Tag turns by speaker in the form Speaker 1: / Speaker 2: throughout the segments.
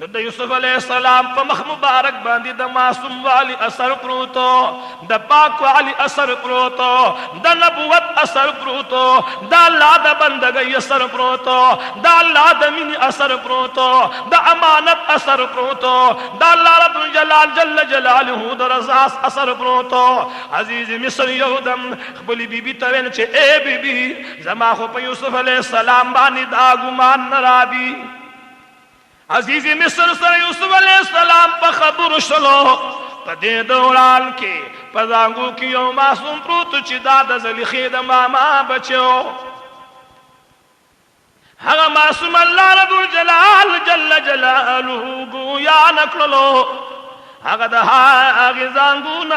Speaker 1: نو د یوسف علیہ السلام په مخ مبارک باندې د معصوم والی اثر پروتو، د پاک والی اثر پروتو، د نبوت اثر پروتو، د الله د بندګۍ اثر پروتو، د الله د مینې اثر پروتو، د امانت اثر پروتو، د الله رب الجلال جل جلاله د رضا اثر پروتو. عزیز مصر یودم خپل بیبي ته ویل چې اے بیبي زما خو په یوسف علیہ السلام باندې دا ګمان نه راځي. عزیز مصر سره یوسف علیہ السلام په خبرو شلو. په دې دوران کې په زانګو کې یو معصوم پروت چې دا د زلیخې د ماما بچو. هغه معصوم الله رب الجلال جل جلاله ګویا نکړلو. هغه د هغه زانګو نه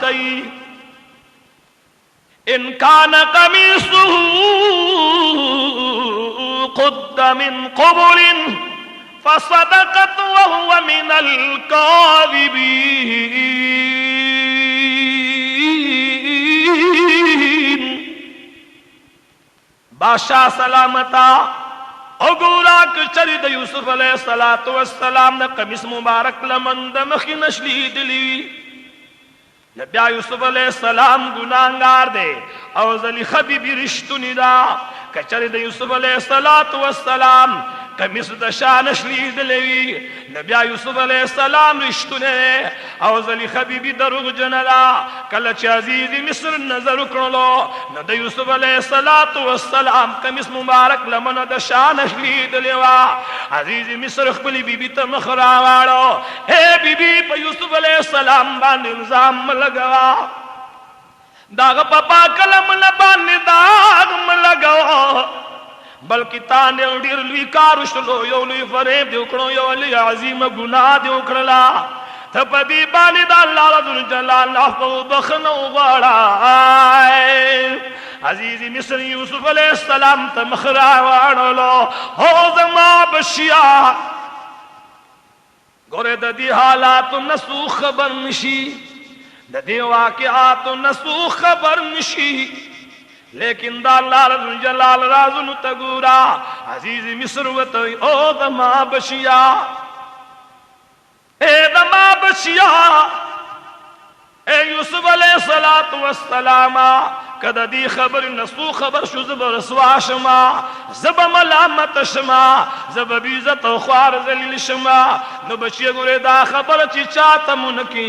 Speaker 1: کوي ان کان قمیصه قد من قبل فصدقت وهو من الكاذبين. بادشاہ سلامتا اگورا کچری د یوسف علیہ السلام د قمیص مبارک لمن د مخی نشلی دلی. نبی یوسف علیہ السلام گناہگار دے او زلیخہ بی بی رشتونی دا. کچری د یوسف علیہ السلام قمیص د شان شلی دلوی. نبی یوسف علیہ السلام رشتونه او زلیخہ بی بی دروغ جنلا. کله چې عزیز مصر نظر کړلو نو د یوسف علیہ السلام قمیص مبارک لمن د شان شلی دلوا. عزیز مصر خپل بی بی ته مخ راواړو اے بی بی په یوسف علیہ السلام باندې الزام لګوا. داغ پپا کلم لبان داغ ملګوا بلکې تا نه ډیر لوی کار وشلو. یو لوی فریب دی وکړو، یو لوی عظیم ګناه دی وکړلا. ته په دې باندې د الله رب الجلال نه بخنه وغواړه. عزیز مصر یوسف علیہ السلام ته مخ راواړلو هو زما بشیا ګوره د دې حالاتو نسو خبر نشي، د دې واقعاتو نسو خبر نشي، لیکن دا اللہ رب الجلال رازن تگورا. عزیز مصر وطوی او دما بشیا اے دما بشیا اے یوسف علیہ السلام کد دی خبر نسو خبر شو زب رسوا شما، زب ملامت شما، زب بیزت و خوار ذلیل شما. نو بچی گوری دا خبر چی چاہتا منکی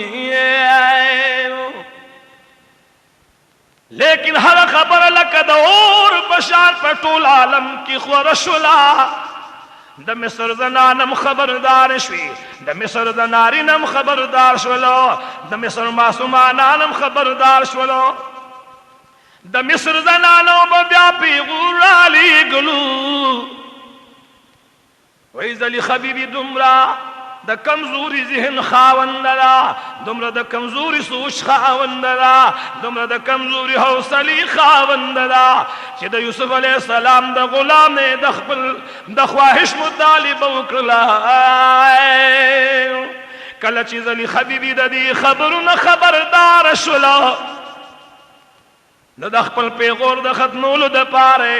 Speaker 1: لیکن ہر خبر لکد اور بشار پر طول عالم کی خورشلا. د مصر زنانم خبردار شوی، د مصر زنارینم خبردار شولو، د مصر معصومانانم خبردار شولو. د مصر زنانو بیا پیغور علی گلو وی زلی خبیبی دمرا د کمزوری ذہن خاوندلا، دمرا د کمزوری سوچ خاوندلا، دمرا د کمزوری حوصلی خاوندلا چې د یوسف علیہ السلام د غلام د خپل د خواهش مطالبه وکړه. کله چې زلی خبیبی د دې خبرونه خبردار شوله نو د خپل پیغور د ختمولو د پاره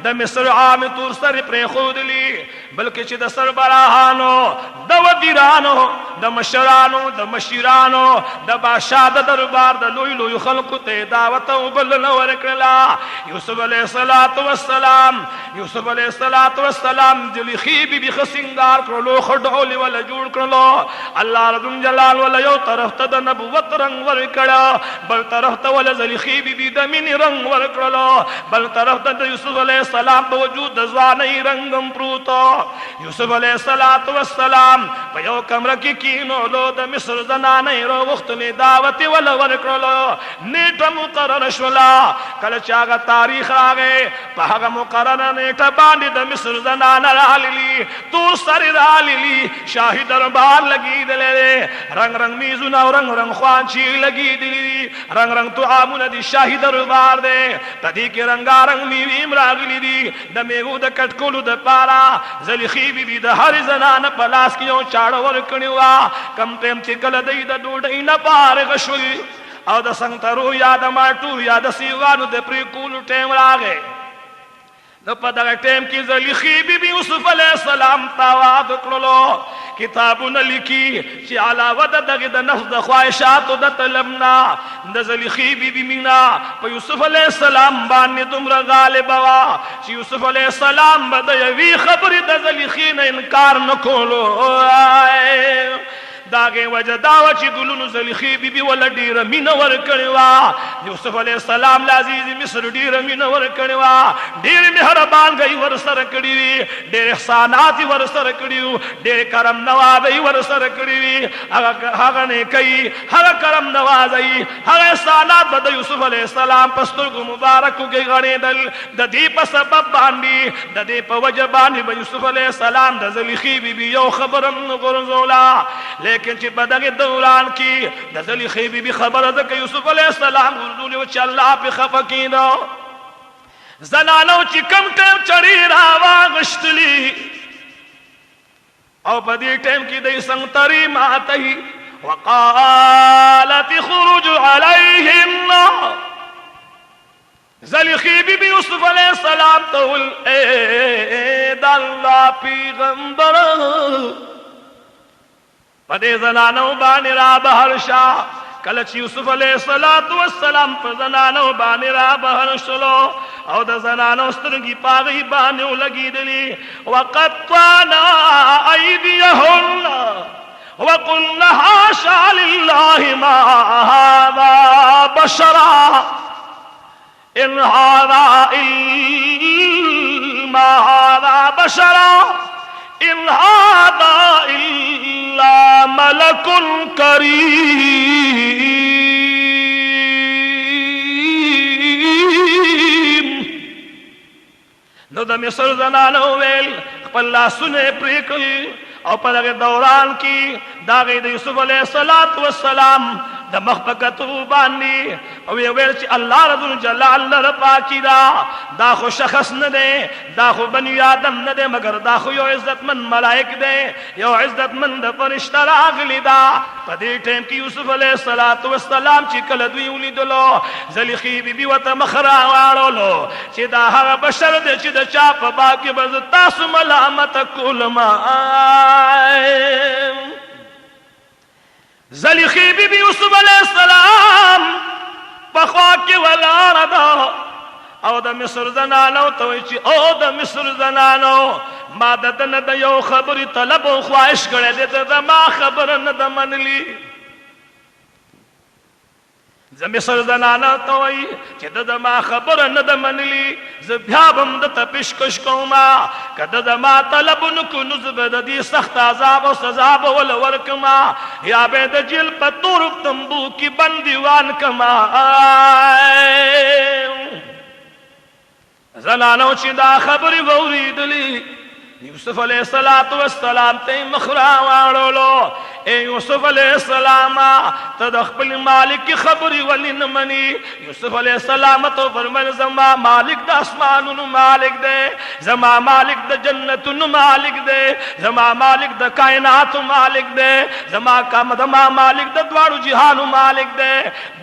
Speaker 1: د مصر عام تور سر پریخودلی، بلکې چې د سربراهانو د وزیرانو د مشرانو د مشیرانو د بادشاہ د دربار د لوی لوی خلقو ته دعوت او بلنه ورکړه. یوسف علیہ السلام یوسف علیہ السلام زلیخی بی بی خسنگار کړلو، خډول ول جوړ کړلو. الله رب جلال ول یو طرف ته د نبوت رنگ ورکړه، بل طرف ته ول زلیخی بی بی د مینې رنگ ورکړلو، بل طرف ته د یوسف علیہ السلام باوجود د ځوانۍ رنگم پروتو. یوسف علیہ السلام په یو کمره کې کینولو، د مصر زنانې راوختلې دعوت ول ورکړلو. نیټه مقرره شوله. کله چې هغه تاریخ راغی په هغه مقرره نیټه باندې د مصر زنانه راللی، تور سر راللی، شاهي دربار لګېدلی، رنگ رنگ میزونه او رنگ رنگ خوانچې لګېدلي، رنگ رنگ طعامونه د شاهي دربار دی. په دې کې رنګارنګ میوې راغلي دي د میوو د کټکولو د پاره. زلیخی بی بی د هر زنانه په لاس کې یو چاړه ورکړې وه. کم ټیم چې کله دی د ډوډۍ نه فارغ شول او د سنګترو یا د ماټو یا د سیوانو د پرېکولو ټیم راغی، نو په دغه ټیم کې زلیخی بی بی یوسف علیہ السلام ته واده کړلو کتابونه لیکي چې علاوه د دغه د نفس د خواهشاتو د طلبنا د زلیخی بیبي مینا په یوسف علیه السلام باندې دومره غالب وا چې یوسف علیه السلام به د یوې خبرې د زلیخی نه انکار نه کولو. داغه وجه داوا چې ګلونو زلیخی بیبي ول ډیره مینه ور کړی وا. یوسف علیه السلام لعزیز مصر ډیره مینه ور کړی وا، ډیر مهربان غي ور سره کړی وی، ډیر احسانات ور سره کړیو، ډیر کرم نوازي ور سره کړی وی. هغه نه کوي، هغه کرم نوازي، هغه احسانات د یوسف علیه السلام پسترګو مبارکو کې غړېدل. د دې په سبب باندې د دې په وجه باندې یوسف علیه السلام د زلیخی بیبي یو خبرم غرزولا. لیکن چې په دغه دوران کې د زلیخی بیبي خبره ده چې یوسف علیه السلام ورزول او چې الله په خفه کینو. زنانو چې کم ټیم چړې راواغشتلي او په دې ټیم کې د سنتري ماته وقالت خروج عليهم. زلیخی بیبي یوسف علیه السلام ته ول اے د الله پیغمبر پدې زنانو باندې را بهر شاه. کله چې یوسف علیه السلام په زنانو باندې را بهر شلو او د زنانو سترګې پاغي باندې ولګېدلې. وقطعنا ايديهن وقلنا حاشا لله ما هذا بشرا ان هذا ما هذا بشرا ان هذا الا ملك کریم. نو د مصر زنانو ویل خپل لاسونه پرې کړل او په دغه دوران کې د یوسف علیه السلام د مخ په کتو باندې او ویل چې الله رب الجلال لره پاکی دا خو شخص نه دی، دا خو بنی آدم نه دی، مگر دا خو یو عزتمن ملائک دی، یو عزتمن د فرشته راغلی دا. په دې ټیم کې یوسف علیه السلام چې کله دوی ولیدلو زلیخی بیبي ورته مخ راواړولو چې دا هغه بشر دی چې د چا په باب کې به تاسو ملامت کولم. زلیخی بیبي یوسف علیه السلام په خوا کې ولاړه ده او د مصر زنانو ته وایي چې او د مصر زنانو ما د ده نه د یو خبرې طلب او خواهش کړی دی، د ما خبره نه ده منلي. زه مصر زنانو ته وایي چې د ما خبره نه ده منلي، زه بیا به هم درته پیشکش کومه که د ما طلب ونه کړو نو زه به د دې سخت عذاب او سزا به ول ورکړم یا به د جیل په تور تمبو کې بندیوان کړم. زنانو چې دا خبرې واورېدلې یوسف علیه السلام ته مخ راواړولو. اے یوسف علیہ السلام ته د خپل مالک خبري ولې نه مني؟ یوسف علیہ السلام ته فرمایل زما مالک د اسمانونو مالک دی، زما مالک د جنتونو مالک دی، زما مالک د کائنات مالک دی، زما مالک د دواړو جهانو مالک دی.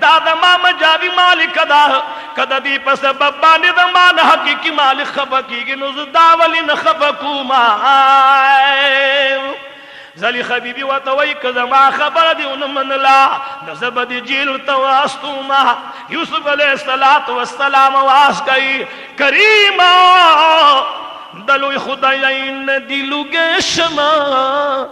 Speaker 1: دا د ما مجازي مالک دا کده دی په سبب باندې د ما نه حقيقي مالک خفه کیږي نو زه دا ولې نه خفه کوم؟ زلیخی بیبي ورته وایي که زما خبره دې ونه منله نو زه به دې جیل ته واستومه. یوسف علیه السلام واس کوي کریما د لوی خدای نه دې لوږې شمه،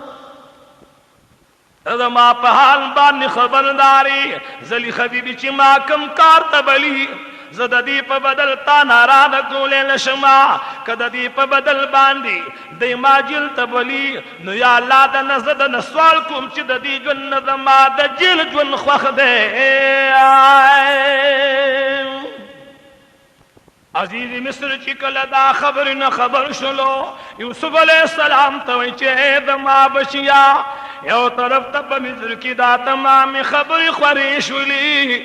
Speaker 1: زما په حال باندې خبرداری. زلیخی بیبي چې ما کم کار ته بلی زه د دې په بدل تا ناراضه کولی نشم. که د دې په بدل باندې دی ما جیل ته بلی نو یا الله د نه زه د نه سوال کوم چې د دې ژوند نه زما د جیل ژوند خوښ دی. عزیز مصر چې کله دا خبرې نه خبر شلو یوسف علیه السلام ته وایي چې ای زما بچیا، یو طرف ته په مصر کې دا تمامې خبرې خورې شولې،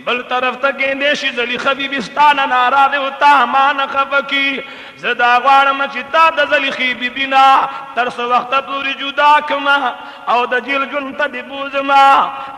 Speaker 1: بل طرف ته کېندې شي زلیخی بیبي ستا نه ناراضه او تا ما نه خفه کي. زه دا غواړم چې تا د زلیخی بیبي نه تر څه وخته پورې جدا کړم او د جیل ژوند ته دې بوځم.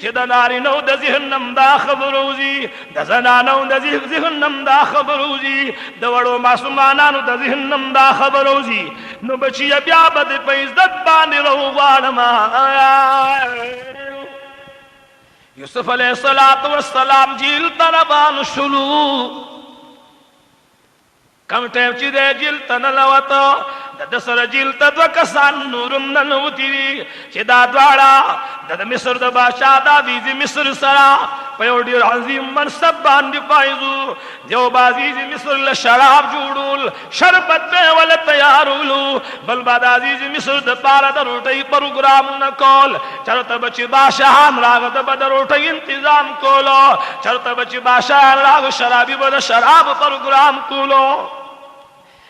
Speaker 1: che da nari no da zihnam da khabaruzi da zanano da zihnam da khabaruzi da wado masumana no da zihnam da khabaruzi no bachiya bya bad pe izzat ban rawwan ma Yusuf alayhi salatu wassalam jil taraban shulu kam tem chi de jil tanalawato د سره jail تدو کسان norm ننوتی چې دا دواړه د مصر د بادشاہ د عزیز مصر سره په you ډیر عظیم منصب باندې فایزو جو عزیز مصر له شراب جوړول شربت به ول تیارولو بل بعد عزیز مصر د پاره د روټي پروګرام نکول چرته بچ بادشاہ راغ د بد روټي تنظیم کولو چرته بچ بادشاہ راغ شرابي بد شراب پروګرام کولو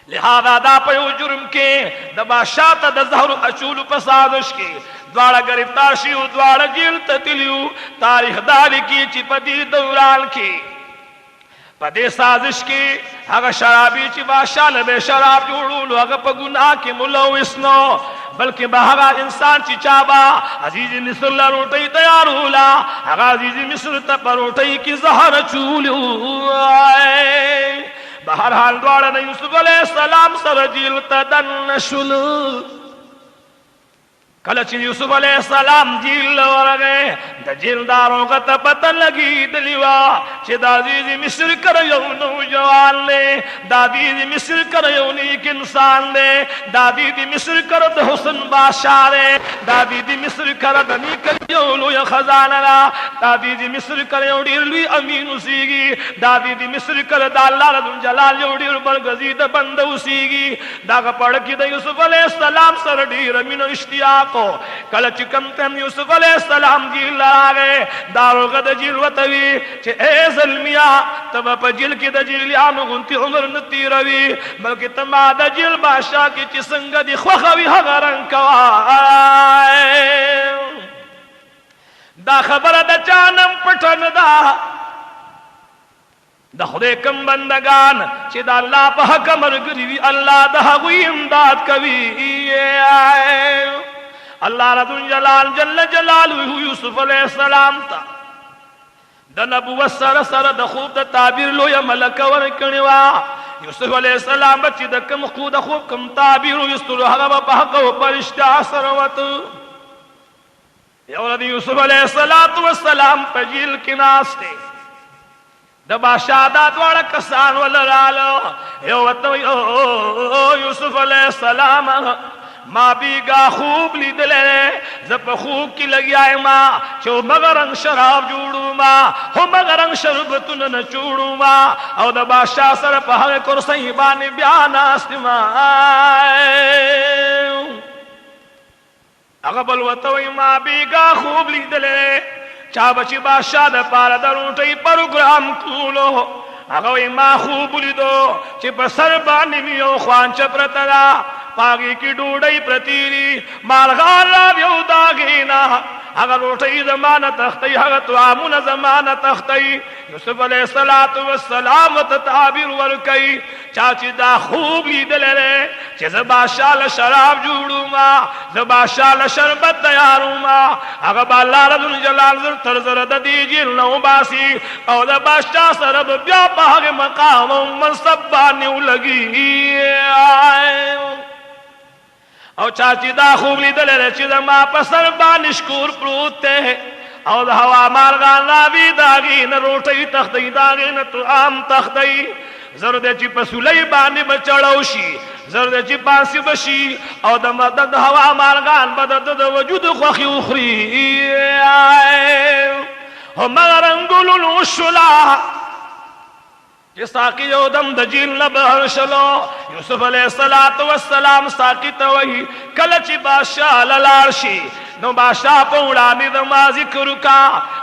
Speaker 1: لہذا دا پیو جرم کے دا بادشاہ تا دا زہر اچول پسادش کے دوارا گرفتار شیو دوارا جیل تتلیو تاریخ دالی کی چی پدی دوران کی پدی سازش کی اگا شرابی چی بادشاہ لبے شراب جوڑولو اگا پا گناہ کی ملوثنو بلکہ بہاگا انسان چی چابا عزیز مصر لروٹی تیار ہولا اگا عزیز مصر تا پروٹی کی زہر چولو بہرحال دوڑا نے یوسف علیہ السلام سر جیل تدن شلو کلچ یوسف علیہ السلام جیل ورگے دا جیلداروں کا تا پتہ لگی دلیوا چھ دا عزیز مصر کر یو نوجوان لے دا عزیز مصر کر یو نیک انسان لے دا عزیز مصر کر دا حسن بادشاہ لے دا عزیز مصر کر دا نیک یو لو یا خزانہ لا دا عزیز مصر کر یو دیر لوی امین اسیگی دا عزیز مصر کر دا اللہ رضو جلال یو دیر برگزید بند اسیگی دا گا پڑھ کی دا یوسف علیہ السلام سر دیر امین اشتیاق کل چکم تم یوسف علیہ السلام جیل آگے دارو غد جیل وطوی چھے اے ظلمیا تب پا جیل کی دا جیلیانو گنتی عمر نتی روی بلکہ تما دا جیل بادشاہ کی چی سنگ دی خوخوی حغرن کوائے دا خبر دا چانم پٹھن دا دا خدے کم بندگان چی دا اللہ پا حکم رگریوی اللہ دا حقوی امداد کوی اللہ رضو جلال جل جلالہ یوسف علیہ السلام تا دا نبوت سر سر دا خوب دا تعبیر لو یا ملک ورکنوا یوسف علیہ السلام بچی دا کم خود خوب کم تعبیر یستر حقب پاک و پرشتہ سروت یورد یوسف علیہ السلام پا جیل کی ناستے دا بادشاہ دا دوارا کسان ولرالو یوسف علیہ السلام ما بیگا خوب لی دلے زب خوب کی لگی آئے ما چو مغرنگ شراب جوڑو ما ہو مغرنگ شربتن نچوڑو ما او دا بادشاہ سر پہاگ کرسیں بانی بیانا استما اغبل وطوئی ما بیگا خوب لی دلے چا بچی بادشاہ دا پارا دروٹی پروگرام کولو اگوی ما خوب لی دو چی پسر بانی میو خوان چپرتگا پاگی کی ڈوڑی پرتیری مالغان راویو داگینا اگر روٹی زمانہ تختی اگر توامون زمانہ تختی یوسف علیہ السلام تعبیر ورکی چاچی دا خوب لی دلے چی زباشا لشراب جوڑو ما زباشا لشربت دیارو ما اگر بالا رضو جلال زر ترزر دا دی جیل نو باسی او دا باشا سرب بیا پاگ مقام و منصب بانیو لگی او چاچی دا خوب لی دلے چی دا ما پسر بانشکور پروتے او دا ہوا مارگان راوی داگی نا روٹی تختی داگی نا تو عام تختی زردے چی پسولی بانی بچڑوشی زردے چی پانسی بشی او دا مدد ہوا مارگان بدد دا وجود خوخی اخری او مغرنگلو نوشلا جس ساقی یو دم دا جیل نبہر شلو یوسف علیہ السلام ساقی توہی کلچی بادشاہ للارشی نو بادشاہ پوڑانی دا ما ذکر کا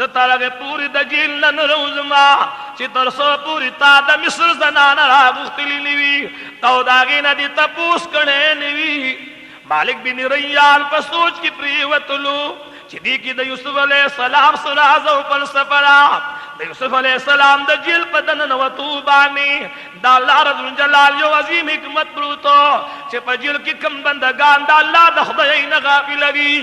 Speaker 1: زتارغه پوری د جیل نن روزما چې تر سو پوری تا د مصر زنان را غختلی نیوی تو داغه نه دي تپوس کړي نیوی مالک بن ریان په سوچ کې پریوتلو چې دی کې د یوسف علی السلام سره ازو پر سفرا د یوسف علی السلام د جیل په دن نو توبانی دا الله رب جلال یو عظیم حکمت پروتو چې په جیل کې کم بندگان دا الله د خدای نه غافل وي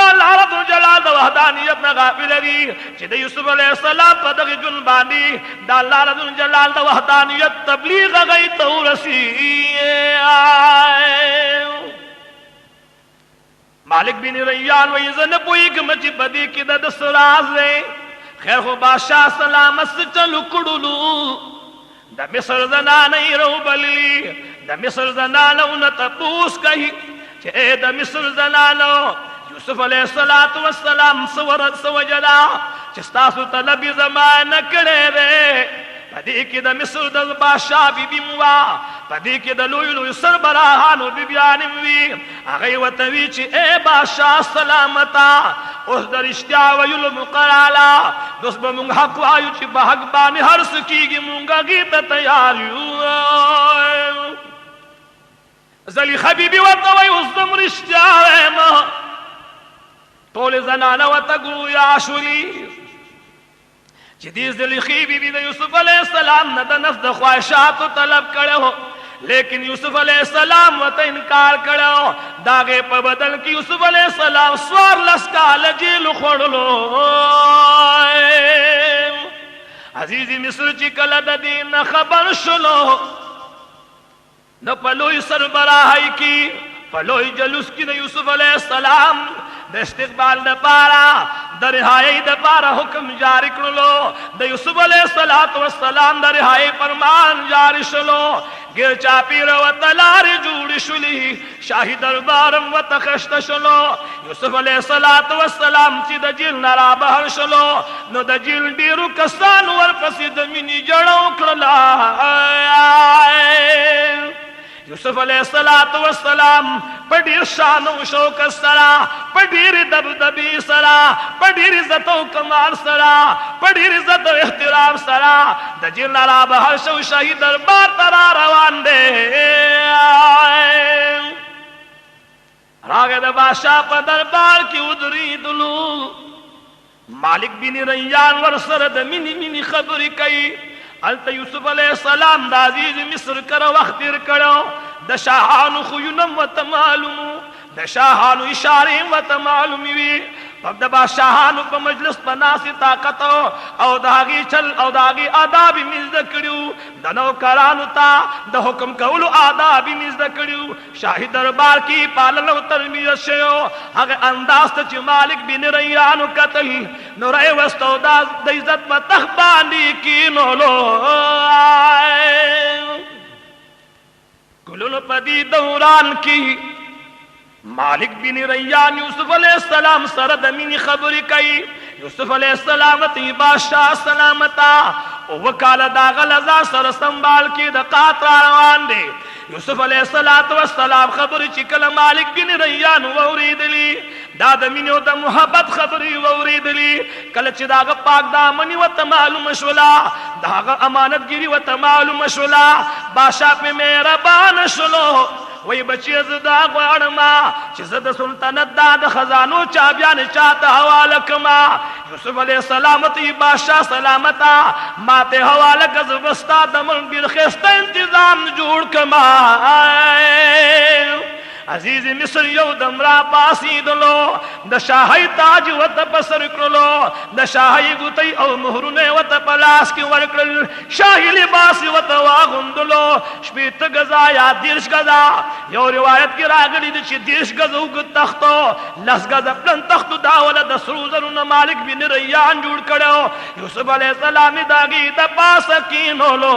Speaker 1: دا الله رب جلال د وحدانیت نه غافل وي چې د یوسف علی السلام په دغه جون باندې دا الله رب جلال د وحدانیت تبلیغ غي تورسی مالک بن ریان وی زن پویګم چې بدی کې د سراز له خیر خو بادشاہ سلامت چلو کړلو د مصر زنانې رو بللی د مصر زنانو نه تپوس کوي چې د مصر زنانو یوسف علیہ السلام سوجدا چې تاسو طلب زمانه کړي وې پدې کې د مصر د بادشاہ بیبي موا پدې کې د لوی لوی سربراهانو بیبيان وی هغه وتوی چې اے بادشاہ سلامتا اوس د رښتیا ویلو مقرالا دوس به مونږ حق وایو چې په حق باندې هر څه کېږي مونږه ته تیار یو زلیخا بیبي ورته وایي اوس زم رښتیا وایم ټول زنانه ورته ګویا شولي چې دې زلیخی بیبي د یوسف علیہ السلام نه د نفس د خواهشاتو طلب کړو لیکن یوسف علیہ السلام وته انکار کړو داغه په بدل کې یوسف علیہ السلام سوار لسکال جیل خړلو عزیزی مصر چې کله د دین خبر شلو نو په لوی سربراهی کې په لوی جلوس کې د یوسف علیہ السلام د استقبال د پارا د رهایی د پارا حکم جاری کړلو د یوسف علیہ السلام د رهایی فرمان جاری شلو ګر چاپی رو تلار جوړ شولي شاهي دربارم وتخشت شلو یوسف علیہ السلام چې د جیل نه را بهر شلو نو د جیل ډیرو کسان ورپسې د مینې جړو کړلا یوسف علیہ السلام په ډیر شان او شوق سره په ډیر دبدبي سره په ډیر عزت او کمال سره په ډیر عزت او احترام سره د جیل نه را بهر شو شاهي دربار ته روان دی راغه د بادشاہ په دربار کې ودرېدلو مالک بن ریان ور سره د مینی خبرې کوي الته یوسف علیہ السلام د عزیز مصر کر وخت تیر کړو د شاهانو خوینم وت معلومو د شاهانو اشاره وت معلومی وی د بادشاہانو په مجلس په ناس طاقت او داغي چل او داغي آداب مزد کړو د نوکرانو ته د حکم کولو آداب مزد کړو شاهي دربار کې پالل او تربیت شو هغه انداز ته چې مالک بن ریان قتل نو راي واستو د عزت په تخ باندې کینولو ګلونو په دې دوران کې مالک بن ریان یوسف علیہ السلام سره د مینې خبرې کوي یوسف علیہ السلام ته بادشاہ سلامتا او وکاله دا غلزا سره سنبال کې د قاطر روان دي یوسف علیہ السلام خبرې چې کله مالک بن ریان وریدلی دا د مینې او د محبت خبرې وریدلی کله چې داغه پاک دامنی وته معلوم شولا داغه امانتګری وته معلوم شولا بادشاہ په مهربان شلو وی بچی زدا غواړم چې زدا سلطنت د خزانو چابیان چاته حواله کما یوسف علیہ السلام ته بادشاہ سلامتا ماته حواله کزبستا د منبر خسته تنظیم جوړ کما عزیز مصر یو دم را پاسیدلو د شاهی تاج وت پسر کړلو د شاهی ګوتی او مهرونه وت پلاس کې ورکړل شاهی لباس وت واغوندلو شپېته غزا یا دیرش غزا یو روایت کې راغلی چې دیرش غزو ګ تختو لس غزا پلن تختو دا ول د سروزرونو مالک بن ریان جوړ کړو یوسف علیہ السلام داګي د پاس کینولو